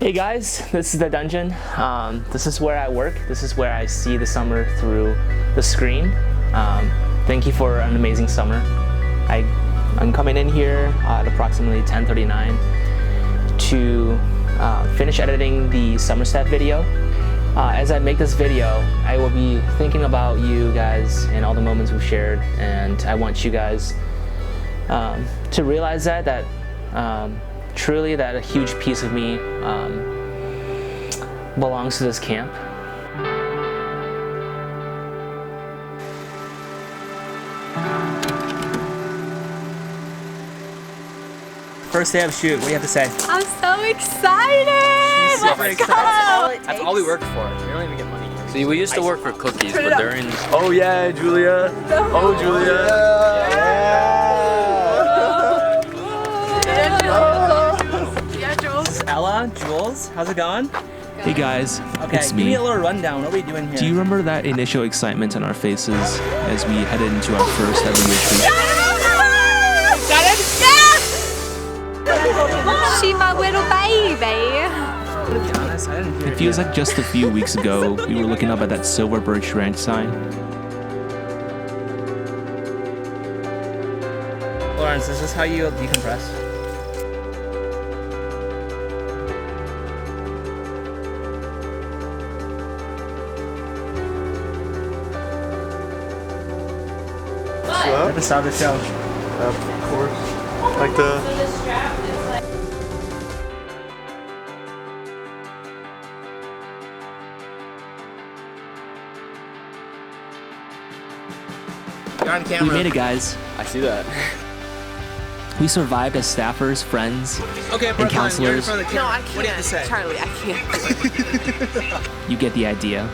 Hey guys, this is The Dungeon. This is where I work. This is where I see the summer through the screen. Thank you for an amazing summer. I'm coming in here at approximately 10:39 to finish editing the summer step video. As I make this video, I will be thinking about you guys and all the moments we've shared, and I want you guys to realize that truly that a huge piece of me belongs to this camp. First day of shoot, what do you have to say? I'm so excited! Let's go! That's all we worked for. We don't even get money. See, we used to work for cookies, but they're in... Oh yeah, Julia. Oh, Julia. Yeah, Jules. Ella, Jules, how's it going? Hey guys, Okay, it's give me me. a little rundown. What are we doing here? Do you remember that initial excitement on our faces as we headed into our first ever retreat? Got it? Yes! She my little baby. To be honest, I didn't hear It feels like just a few weeks ago we were looking up at that Silver Birch Ranch sign. Lawrence, is this how you decompress? At the start of the show. Of course. Like the... You're on We camera. made it, guys. I see that. We survived as staffers, friends, Okay, and counselors. No, I can't. What do you have to say? Charlie, I can't. You get the idea.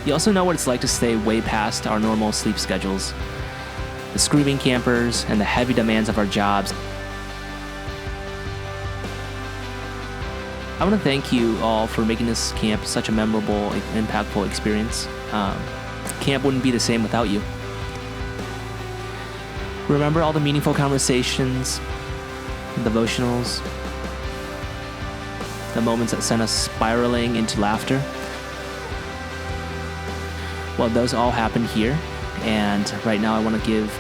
You also know what it's like to stay way past our normal sleep schedules. The screaming campers and the heavy demands of our jobs. I want to thank you all for making this camp such a memorable, impactful experience. Camp wouldn't be the same without you. Remember all the meaningful conversations, devotionals, the moments that sent us spiraling into laughter? Well, those all happened here, and right now I want to give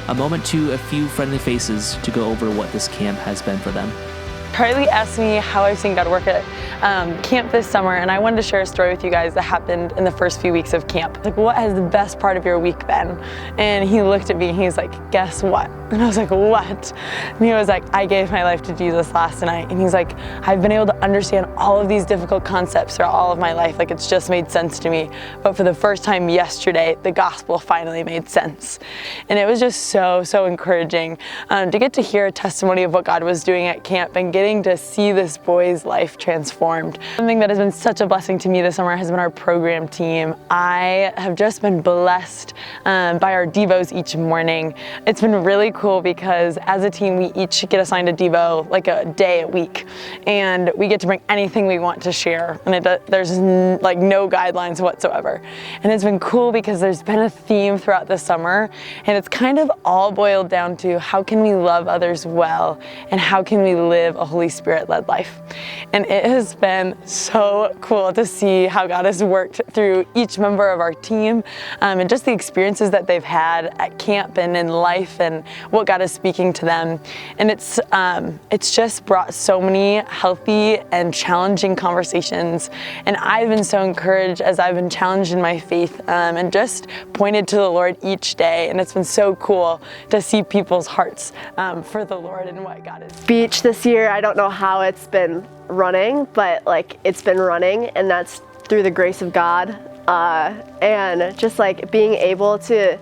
a moment to a few friendly faces to go over what this camp has been for them. Charlie asked me how I've seen God work at camp this summer, and I wanted to share a story with you guys that happened in the first few weeks of camp. Like, what has the best part of your week been? And he looked at me and he's like, guess what? And I was like, what? And he was like, I gave my life to Jesus last night. And he's like, I've been able to understand all of these difficult concepts throughout all of my life. Like, it's just made sense to me. But for the first time yesterday, the gospel finally made sense. And it was just so encouraging to get to hear a testimony of what God was doing at camp and getting to see this boy's life transformed. Something that has been such a blessing to me this summer has been our program team. I have just been blessed by our devos each morning. It's been really cool because as a team we each get assigned a devo like a day a week, and we get to bring anything we want to share, and there's like no guidelines whatsoever. And it's been cool because there's been a theme throughout the summer, and it's kind of all boiled down to how can we love others well and how can we live a Holy Spirit-led life. And it has been so cool to see how God has worked through each member of our team and just the experiences that they've had at camp and in life and what God is speaking to them. And it's just brought so many healthy and challenging conversations. And I've been so encouraged as I've been challenged in my faith and just pointed to the Lord each day. And it's been so cool to see people's hearts for the Lord and what God is. Beach this year, I don't know how it's been running, but like it's been running, and that's through the grace of God. And just like being able to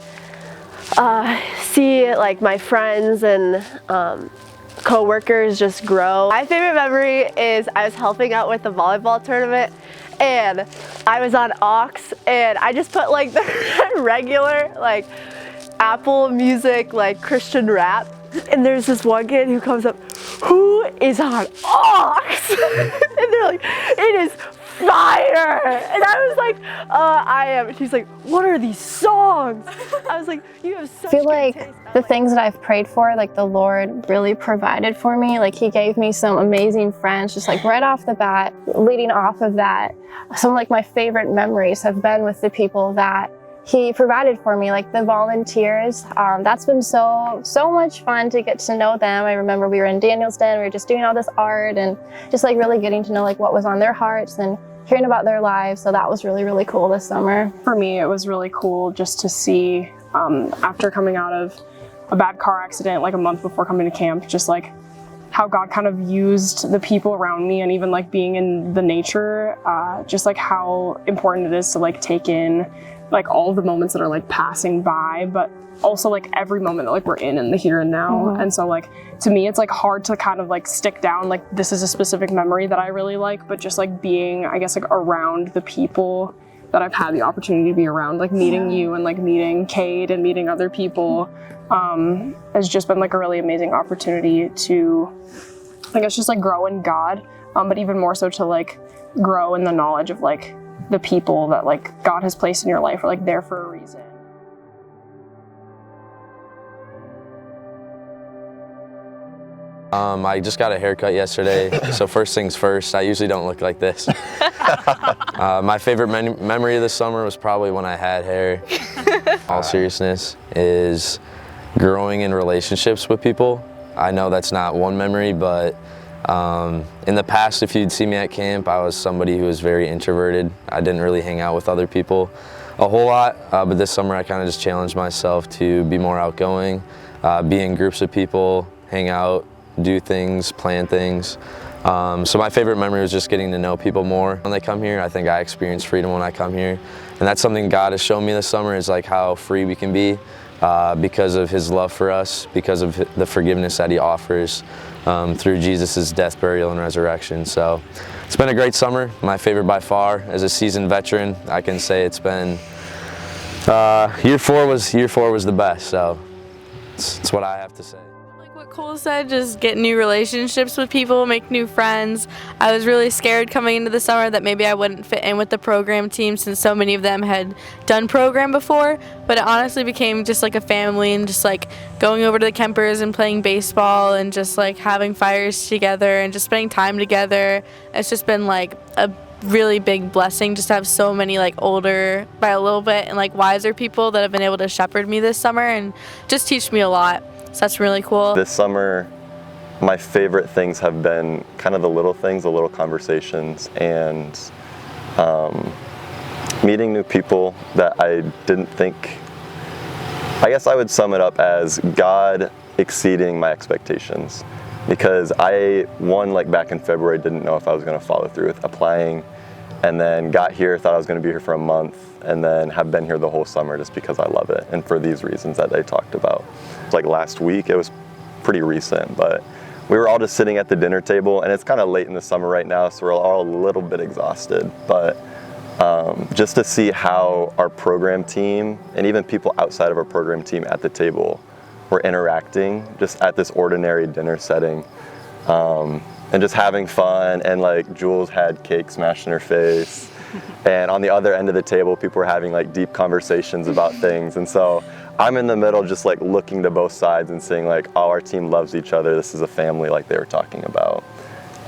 see like my friends and co-workers just grow. My favorite memory is I was helping out with the volleyball tournament, and I was on aux, and I just put like the regular like Apple Music like Christian rap, and there's this one kid who comes up, who is on aux? And they're like, it is fire. And I was like, I am. She's like, what are these songs? I was like, you have such I feel good like taste. the things that I've prayed for, like the Lord really provided for me. Like he gave me some amazing friends just like right off the bat. Leading off of that, some of like my favorite memories have been with the people that he provided for me, like the volunteers. That's been so much fun to get to know them. I remember we were in Daniel's Den, we were just doing all this art and just like really getting to know like what was on their hearts and hearing about their lives. So that was really, really cool this summer. For me, it was really cool just to see, after coming out of a bad car accident like a month before coming to camp, just like how God kind of used the people around me and even like being in the nature, just like how important it is to like take in like all of the moments that are like passing by, but also like every moment that like we're in the here and now. And so like to me it's like hard to kind of like stick down like this is a specific memory that I really like, but just like being, I guess, like around the people that I've had the opportunity to be around, like meeting you and like meeting Cade and meeting other people, has just been like a really amazing opportunity to, I guess, just like grow in God, but even more so to like grow in the knowledge of like the people that like God has placed in your life are like there for a reason. I just got a haircut yesterday, so first things first, I usually don't look like this. My favorite memory of this summer was probably when I had hair. All seriousness, is growing in relationships with people. I know that's not one memory, but in the past, if you'd see me at camp, I was somebody who was very introverted. I didn't really hang out with other people a whole lot, but this summer I kind of just challenged myself to be more outgoing, be in groups of people, hang out, do things, plan things. So my favorite memory was just getting to know people more when they come here. I think I experience freedom when I come here, and that's something God has shown me this summer, is like how free we can be because of his love for us, because of the forgiveness that he offers through Jesus' death, burial, and resurrection. So it's been a great summer, my favorite by far. As a seasoned veteran, I can say it's been, year four was the best, so it's what I have to say. What Cole said, just get new relationships with people, make new friends. I was really scared coming into the summer that maybe I wouldn't fit in with the program team since so many of them had done program before, but it honestly became just like a family, and just like going over to the Kempers and playing baseball and just like having fires together and just spending time together. It's just been like a really big blessing just to have so many like older by a little bit and like wiser people that have been able to shepherd me this summer and just teach me a lot. So that's really cool. This summer, my favorite things have been kind of the little things, the little conversations, and meeting new people that I didn't think. I guess I would sum it up as God exceeding my expectations, because like back in February, didn't know if I was going to follow through with applying, and then got here, thought I was going to be here for a month, and then have been here the whole summer just because I love it, and for these reasons that they talked about. Like last week, it was pretty recent, but we were all just sitting at the dinner table, and it's kind of late in the summer right now, so we're all a little bit exhausted, but just to see how our program team and even people outside of our program team at the table were interacting just at this ordinary dinner setting, and just having fun, and like Jules had cake smashed in her face, and on the other end of the table people were having like deep conversations about things, and so I'm in the middle just like looking to both sides and saying like, oh, our team loves each other, this is a family like they were talking about,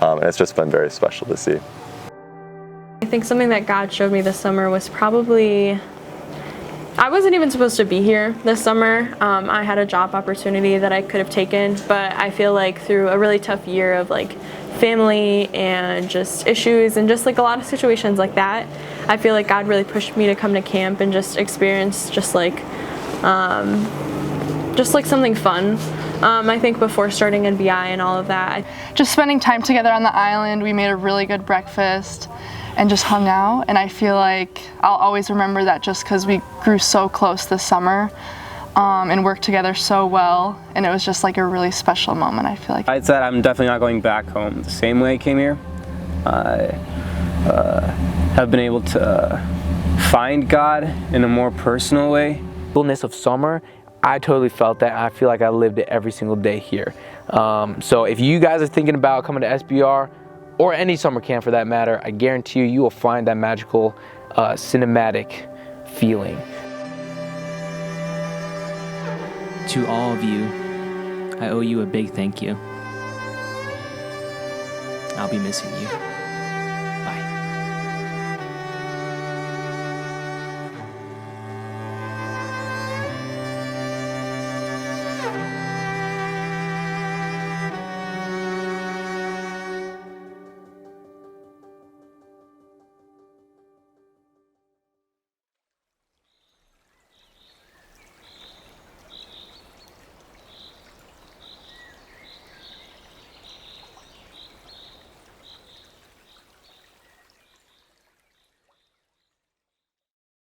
and it's just been very special to see. I think something that God showed me this summer was probably, I wasn't even supposed to be here this summer. I had a job opportunity that I could have taken, but I feel like through a really tough year of like family and just issues and just like a lot of situations like that, I feel like God really pushed me to come to camp and just experience just like something fun. I think before starting NBI and all of that. Just spending time together on the island, we made a really good breakfast and just hung out, and I feel like I'll always remember that just because we grew so close this summer and worked together so well, and it was just like a really special moment, I feel like. I said I'm definitely not going back home the same way I came here. I have been able to find God in a more personal way. Fullness of summer, I totally felt that. I feel like I lived it every single day here. So if you guys are thinking about coming to SBR, or any summer camp for that matter, I guarantee you will find that magical cinematic feeling. To all of you, I owe you a big thank you. I'll be missing you.